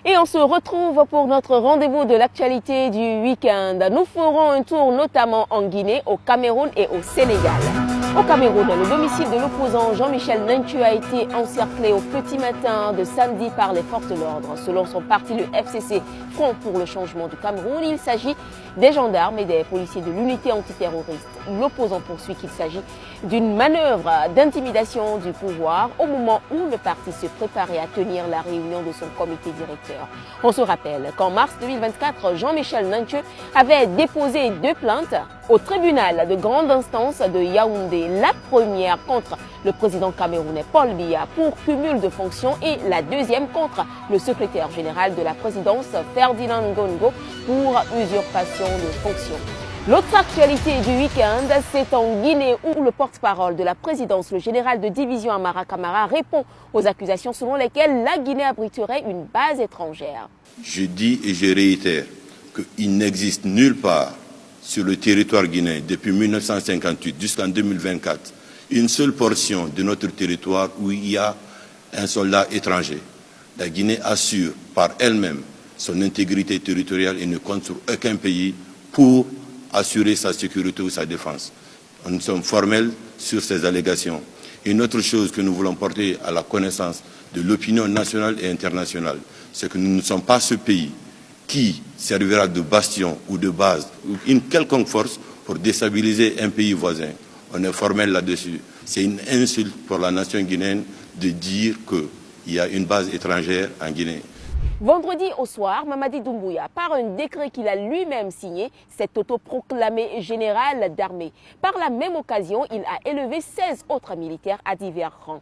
Et on se retrouve pour notre rendez-vous de l'actualité du week-end. Nous ferons un tour notamment en Guinée, au Cameroun et au Sénégal. Au Cameroun, le domicile de l'opposant Jean-Michel Nanthieu a été encerclé au petit matin de samedi par les forces de l'ordre. Selon son parti, le FCC, Front pour le changement du Cameroun, il s'agit des gendarmes et des policiers de l'unité antiterroriste. L'opposant poursuit qu'il s'agit d'une manœuvre d'intimidation du pouvoir au moment où le parti se préparait à tenir la réunion de son comité directeur. On se rappelle qu'en mars 2024, Jean-Michel Nanthieu avait déposé 2 plaintes au tribunal de grande instance de Yaoundé. La première contre le président camerounais Paul Biya pour cumul de fonctions et la deuxième contre le secrétaire général de la présidence Ferdinand Ngongo pour usurpation de fonctions. L'autre actualité du week-end, c'est en Guinée où le porte-parole de la présidence, le général de division Amara Camara, répond aux accusations selon lesquelles la Guinée abriterait une base étrangère. Je dis et je réitère qu'il n'existe nulle part sur le territoire guinéen depuis 1958 jusqu'en 2024 une seule portion de notre territoire où il y a un soldat étranger. La Guinée assure par elle-même son intégrité territoriale et ne compte sur aucun pays pour assurer sa sécurité ou sa défense. Nous sommes formels sur ces allégations. Une autre chose que nous voulons porter à la connaissance de l'opinion nationale et internationale, c'est que nous ne sommes pas ce pays qui servira de bastion ou de base ou une quelconque force pour déstabiliser un pays voisin. On est formel là-dessus. C'est une insulte pour la nation guinéenne de dire qu'il y a une base étrangère en Guinée. Vendredi au soir, Mamadi Doumbouya, par un décret qu'il a lui-même signé, s'est autoproclamé général d'armée. Par la même occasion, il a élevé 16 autres militaires à divers rangs.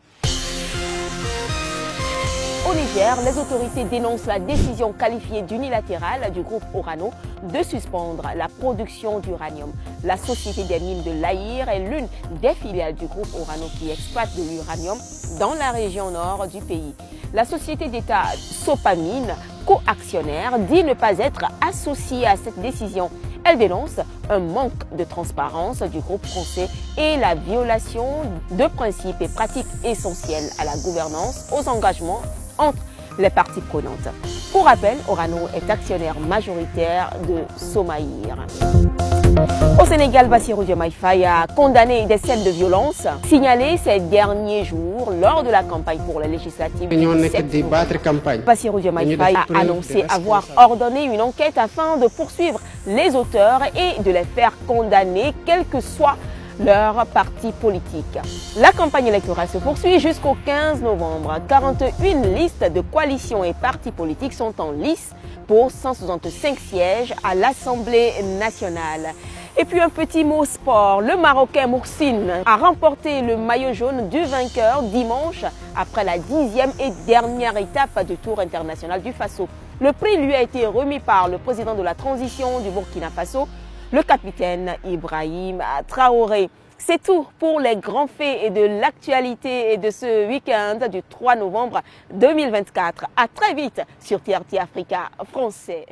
Au Niger, les autorités dénoncent la décision qualifiée d'unilatérale du groupe Orano de suspendre la production d'uranium. La société des mines de l'Aïr est l'une des filiales du groupe Orano qui exploite de l'uranium dans la région nord du pays. La société d'État Sopamine, co-actionnaire, dit ne pas être associée à cette décision. Elle dénonce un manque de transparence du groupe français et la violation de principes et pratiques essentiels à la gouvernance, aux engagements entre les parties prenantes. Pour rappel, Orano est actionnaire majoritaire de Somaïr. Au Sénégal, Bassirou Diomaye Faye a condamné des scènes de violence signalées ces derniers jours lors de la campagne pour les législatives du 7 novembre. Bassirou Diomaye Faye a annoncé avoir ordonné une enquête afin de poursuivre les auteurs et de les faire condamner, quel que soit leur parti politique. La campagne électorale se poursuit jusqu'au 15 novembre. 41 listes de coalitions et partis politiques sont en lice pour 165 sièges à l'Assemblée nationale. Et puis un petit mot sport. Le Marocain Moursine a remporté le maillot jaune du vainqueur dimanche après la 10e et dernière étape du Tour international du Faso. Le prix lui a été remis par le président de la transition du Burkina Faso, le capitaine Ibrahim Traoré. C'est tout pour les grands faits et de l'actualité de ce week-end du 3 novembre 2024. À très vite sur TRT Africa français.